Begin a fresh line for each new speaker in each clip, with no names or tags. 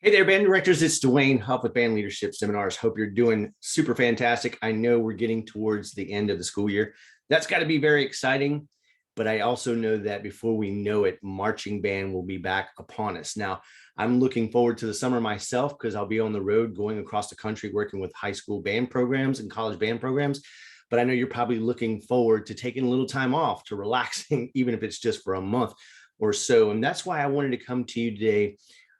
Hey there, band directors. It's Dwayne Huff with Band Leadership Seminars. Hope you're doing super fantastic. I know we're getting towards the end of the school year. That's got to be very exciting. But I also know that before we know it, marching band will be back upon us. Now, I'm looking forward to the summer myself because I'll be on the road going across the country working with high school band programs and college band programs. But I know you're probably looking forward to taking a little time off, to relaxing, even if it's just for a month or so. And that's why I wanted to come to you today.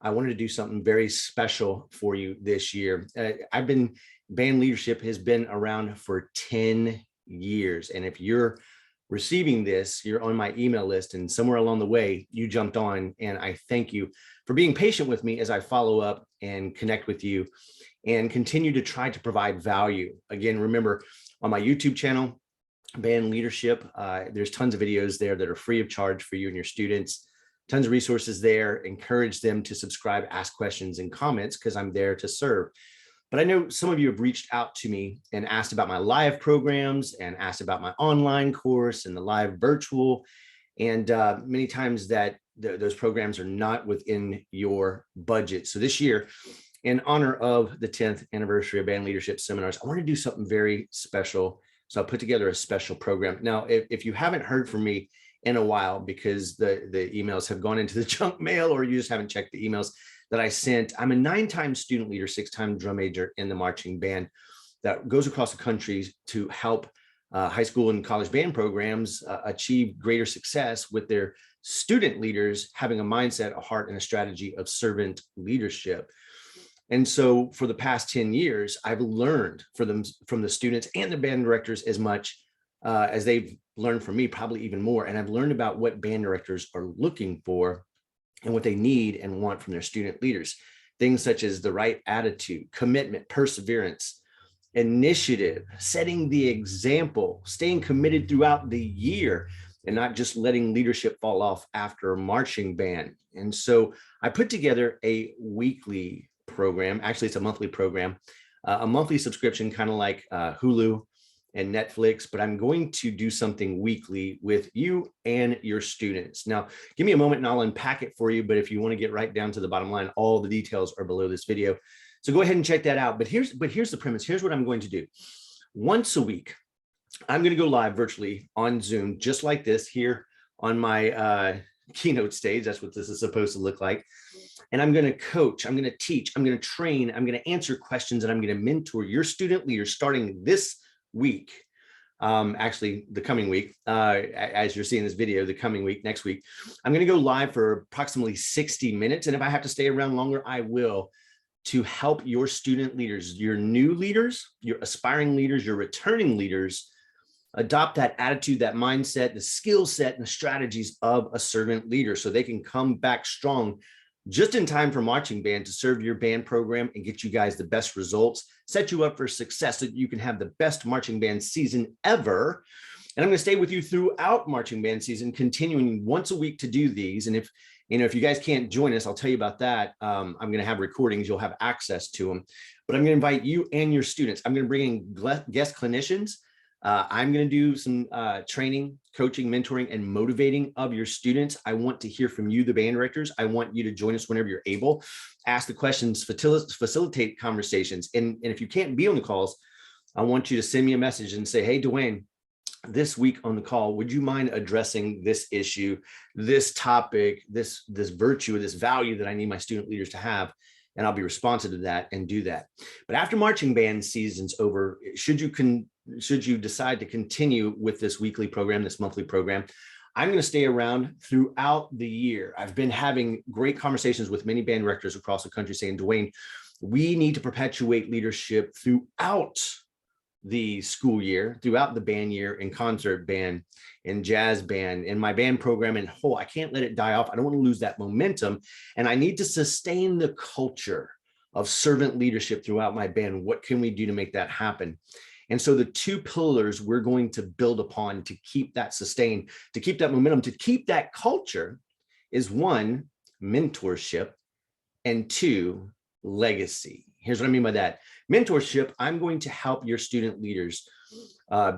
I wanted to do something very special for you this year. Band leadership has been around for 10 years. And if you're receiving this, you're on my email list, and somewhere along the way, you jumped on. And I thank you for being patient with me as I follow up and connect with you and continue to try to provide value. Again, remember, on my YouTube channel, Band Leadership, there's tons of videos there that are free of charge for you and your students. Tons of resources there. Encourage them to subscribe, ask questions and comments, because I'm there to serve. But I know some of you have reached out to me and asked about my live programs and asked about my online course and the live virtual. And many times that those programs are not within your budget. So this year, in honor of the 10th anniversary of Band Leadership Seminars, I want to do something very special. So I put together a special program. Now, if you haven't heard from me in a while, because the emails have gone into the junk mail, or you just haven't checked the emails that I sent, I'm a 9-time student leader, 6-time drum major in the marching band that goes across the country to help high school and college band programs achieve greater success with their student leaders having a mindset, a heart, and a strategy of servant leadership. And so for the past 10 years, I've learned from the students and the band directors as much as they've learned from me, probably even more. And I've learned about what band directors are looking for and what they need and want from their student leaders. Things such as the right attitude, commitment, perseverance, initiative, setting the example, staying committed throughout the year, and not just letting leadership fall off after marching band. And so I put together a weekly program. Actually, it's a monthly program, a monthly subscription, kind of like Hulu and Netflix, but I'm going to do something weekly with you and your students. Now, give me a moment and I'll unpack it for you. But if you want to get right down to the bottom line, all the details are below this video. So go ahead and check that out. But here's the premise. Here's what I'm going to do. Once a week, I'm going to go live virtually on Zoom, just like this here on my keynote stage. That's what this is supposed to look like. And I'm going to coach, I'm going to teach, I'm going to train, I'm going to answer questions, and I'm going to mentor your student leaders starting this week. Actually, the coming week, as you're seeing this video, the coming week, next week, I'm going to go live for approximately 60 minutes. And if I have to stay around longer, I will, to help your student leaders, your new leaders, your aspiring leaders, your returning leaders, adopt that attitude, that mindset, the skill set, and the strategies of a servant leader so they can come back strong just in time for marching band to serve your band program and get you guys the best results, set you up for success so that you can have the best marching band season ever. And I'm going to stay with you throughout marching band season, continuing once a week to do these. And if you guys can't join us, I'll tell you about that. I'm going to have recordings. You'll have access to them. But I'm going to invite you and your students. I'm going to bring in guest clinicians. I'm going to do some training, coaching, mentoring, and motivating of your students. I want to hear from you, the band directors. I want you to join us whenever you're able. Ask the questions, facilitate conversations. And if you can't be on the calls, I want you to send me a message and say, hey, Dwayne, this week on the call, would you mind addressing this issue, this topic, this virtue, this value that I need my student leaders to have? And I'll be responsive to that and do that. But after marching band season's over, should you decide to continue with this weekly program, this monthly program, I'm going to stay around throughout the year. I've been having great conversations with many band directors across the country saying, Dwayne, we need to perpetuate leadership throughout the school year, throughout the band year, in concert band, in jazz band, in my band program in whole. I can't let it die off. I don't want to lose that momentum. And I need to sustain the culture of servant leadership throughout my band. What can we do to make that happen? And so the two pillars we're going to build upon to keep that sustained, to keep that momentum, to keep that culture is 1, mentorship, and 2, legacy. Here's what I mean by that. Mentorship, I'm going to help your student leaders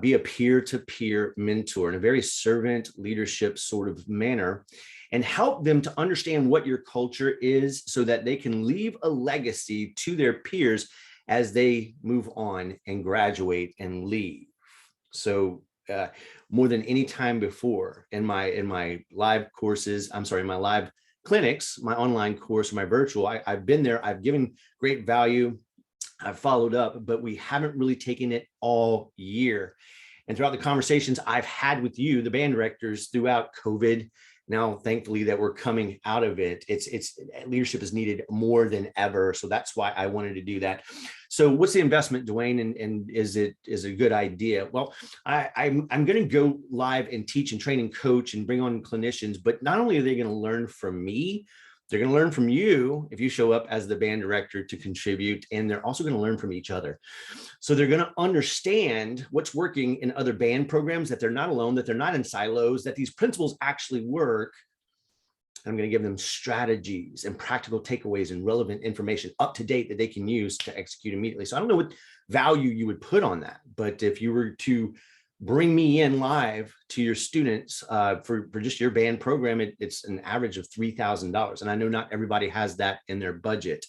be a peer-to-peer mentor in a very servant leadership sort of manner, and help them to understand what your culture is so that they can leave a legacy to their peers as they move on and graduate and leave. So more than any time before in my live courses, my live clinics, my online course, my virtual, I've been there, I've given great value, I've followed up, but we haven't really taken it all year. And throughout the conversations I've had with you, the band directors, throughout COVID, now thankfully that we're coming out of it, it's leadership is needed more than ever. So that's why I wanted to do that. So what's the investment, Dwayne, and is a good idea? Well, I'm going to go live and teach and train and coach and bring on clinicians, but not only are they going to learn from me, they're going to learn from you if you show up as the band director to contribute, and they're also going to learn from each other. So they're going to understand what's working in other band programs, that they're not alone, that they're not in silos, that these principles actually work. I'm going to give them strategies and practical takeaways and relevant information up to date that they can use to execute immediately. So I don't know what value you would put on that, but if you were to bring me in live to your students for just your band program, it's an average of $3,000. And I know not everybody has that in their budget.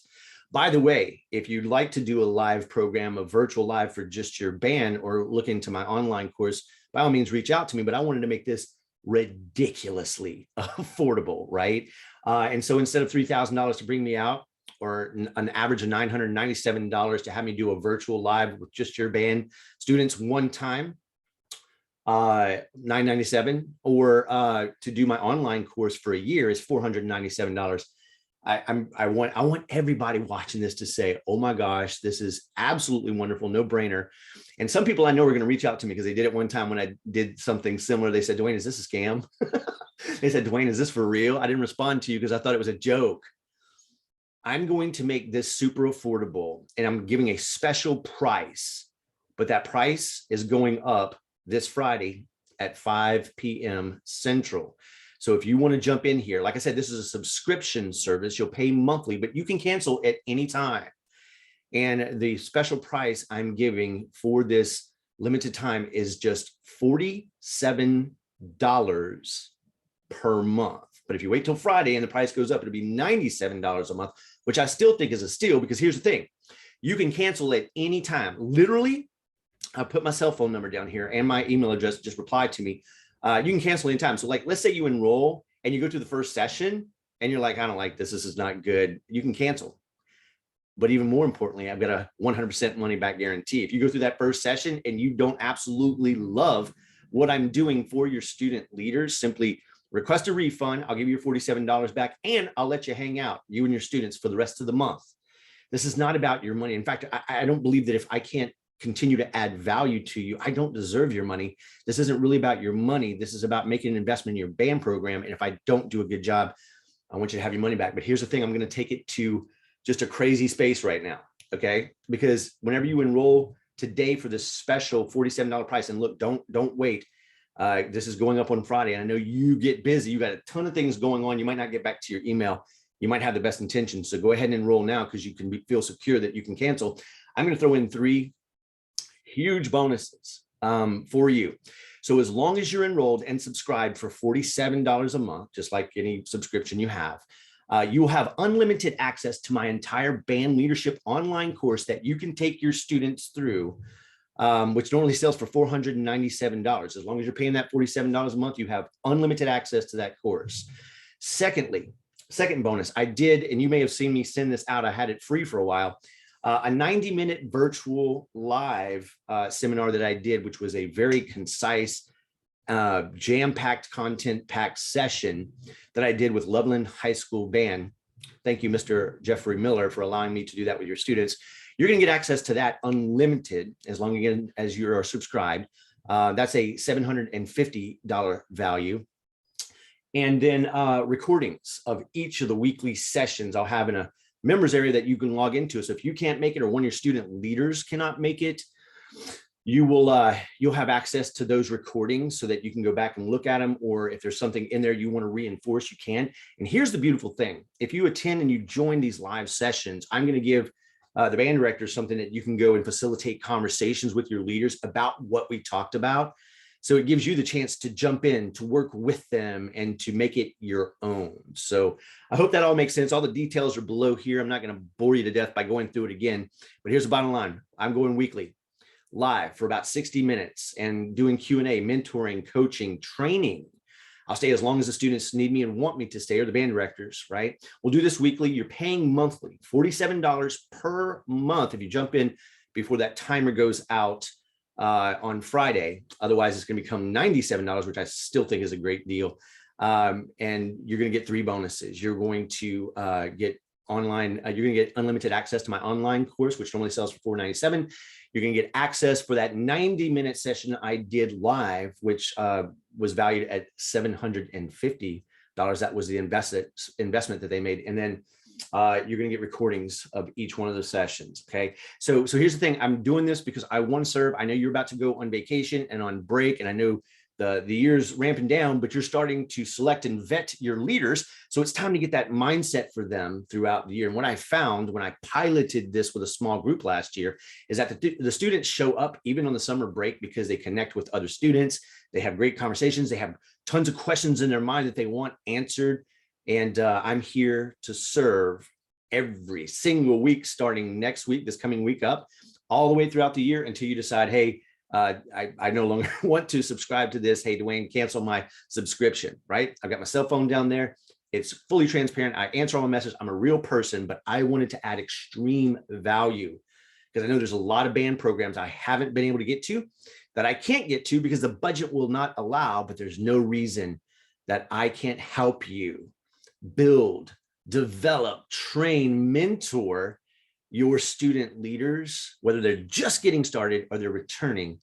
By the way, if you'd like to do a live program, a virtual live for just your band, or look into my online course, by all means, reach out to me. But I wanted to make this ridiculously affordable, right? And so instead of $3,000 to bring me out, or an average of $997 to have me do a virtual live with just your band students one time, $997, or to do my online course for a year is $497. I want everybody watching this to say, oh my gosh, this is absolutely wonderful, no brainer. And some people I know are going to reach out to me because they did it one time when I did something similar. They said, Dwayne, is this a scam? They said, Dwayne, is this for real? I didn't respond to you because I thought it was a joke. I'm going to make this super affordable, and I'm giving a special price, but that price is going up this Friday at 5 p.m. Central. So if you want to jump in here, like I said, this is a subscription service. You'll pay monthly, but you can cancel at any time. And the special price I'm giving for this limited time is just $47 per month. But if you wait till Friday and the price goes up, it'll be $97 a month, which I still think is a steal, because here's the thing. You can cancel at any time. Literally, I'll put my cell phone number down here and my email address, just reply to me. You can cancel anytime. So like, let's say you enroll and you go through the first session and you're like, I don't like this. This is not good. You can cancel. But even more importantly, I've got a 100% money back guarantee. If you go through that first session and you don't absolutely love what I'm doing for your student leaders, simply request a refund. I'll give you your $47 back, and I'll let you hang out, you and your students, for the rest of the month. This is not about your money. In fact, I don't believe that if I can't continue to add value to you, I don't deserve your money. This isn't really about your money. This is about making an investment in your band program. And if I don't do a good job, I want you to have your money back. But here's the thing, I'm going to take it to just a crazy space right now. Okay. Because whenever you enroll today for this special $47 price, and look, don't wait. This is going up on Friday. And I know you get busy. You got a ton of things going on. You might not get back to your email. You might have the best intentions. So go ahead and enroll now, because you can feel secure that you can cancel. I'm going to throw in 3 huge bonuses for you. So as long as you're enrolled and subscribed for $47 a month, just like any subscription you have, you'll have unlimited access to my entire band leadership online course that you can take your students through, which normally sells for $497. As long as you're paying that $47 a month, you have unlimited access to that course. Second bonus, I did, and you may have seen me send this out, I had it free for a while, a 90-minute virtual live seminar that I did, which was a very concise, jam-packed, content-packed session that I did with Loveland High School Band. Thank you, Mr. Jeffrey Miller, for allowing me to do that with your students. You're going to get access to that unlimited as long as you are subscribed. That's a $750 value. And then recordings of each of the weekly sessions I'll have in a members area that you can log into. So if you can't make it, or one of your student leaders cannot make it, you'll have access to those recordings so that you can go back and look at them. Or if there's something in there you want to reinforce, you can. And here's the beautiful thing. If you attend and you join these live sessions, I'm going to give the band director is something that you can go and facilitate conversations with your leaders about what we talked about. So it gives you the chance to jump in, to work with them, and to make it your own. So I hope that all makes sense. All the details are below here. I'm not going to bore you to death by going through it again, but here's the bottom line. I'm going weekly, live for about 60 minutes and doing Q&A, mentoring, coaching, training. I'll stay as long as the students need me and want me to stay, or the band directors, right? We'll do this weekly. You're paying monthly, $47 per month if you jump in before that timer goes out on Friday. Otherwise, it's going to become $97, which I still think is a great deal. And you're going to get 3 bonuses. You're going to get online. You're going to get unlimited access to my online course, which normally sells for $497. You're going to get access for that 90-minute session I did live, which was valued at $750. That was the investment that they made. And then you're going to get recordings of each one of the sessions. Okay. So here's the thing. I'm doing this because I want to serve. I know you're about to go on vacation and on break, and I know the year's ramping down, but you're starting to select and vet your leaders. So it's time to get that mindset for them throughout the year. And what I found when I piloted this with a small group last year is that the students show up even on the summer break because they connect with other students. They have great conversations. They have tons of questions in their mind that they want answered. And I'm here to serve every single week, starting next week, this coming week up, all the way throughout the year until you decide, hey, I no longer want to subscribe to this. Hey, Dwayne, cancel my subscription, right? I've got my cell phone down there. It's fully transparent. I answer all my messages. I'm a real person, but I wanted to add extreme value because I know there's a lot of band programs I haven't been able to get to, that I can't get to because the budget will not allow, but there's no reason that I can't help you build, develop, train, mentor your student leaders, whether they're just getting started or they're returning,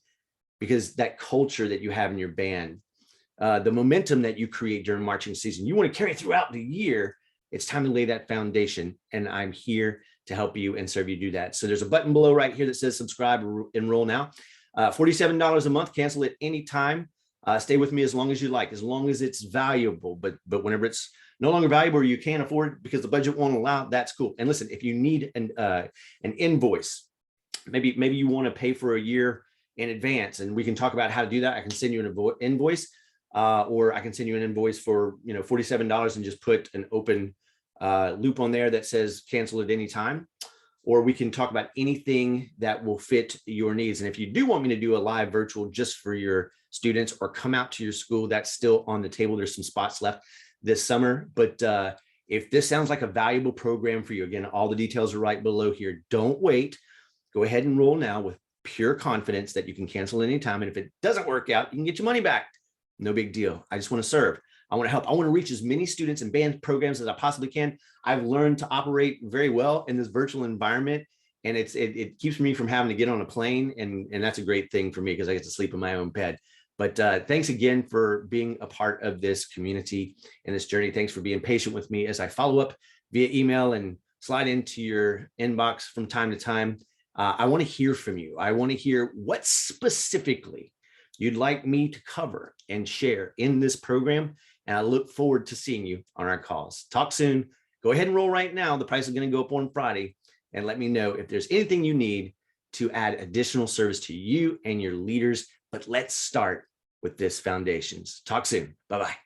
because that culture that you have in your band, the momentum that you create during marching season, you want to carry throughout the year. It's time to lay that foundation, and I'm here to help you and serve you do that. So there's a button below right here that says subscribe or enroll now. $47 a month, cancel it anytime. Stay with me as long as you like, as long as it's valuable, but whenever it's no longer valuable or you can't afford because the budget won't allow, that's cool. And listen, if you need an invoice, maybe you want to pay for a year in advance, and we can talk about how to do that. I can send you an invoice, or I can send you an invoice for $47 and just put an open loop on there that says cancel at any time. Or we can talk about anything that will fit your needs. And if you do want me to do a live virtual just for your students or come out to your school, that's still on the table. There's some spots left this summer. But if this sounds like a valuable program for you, again, all the details are right below here. Don't wait. Go ahead and enroll now with pure confidence that you can cancel anytime. And if it doesn't work out, you can get your money back. No big deal. I just want to serve. I want to help. I want to reach as many students and band programs as I possibly can. I've learned to operate very well in this virtual environment, and it keeps me from having to get on a plane. And that's a great thing for me because I get to sleep in my own bed. But thanks again for being a part of this community and this journey. Thanks for being patient with me as I follow up via email and slide into your inbox from time to time. I want to hear from you. I want to hear what specifically you'd like me to cover and share in this program. And I look forward to seeing you on our calls. Talk soon. Go ahead and roll right now. The price is going to go up on Friday. And let me know if there's anything you need to add additional service to you and your leaders. But let's start with this foundations. Talk soon. Bye-bye.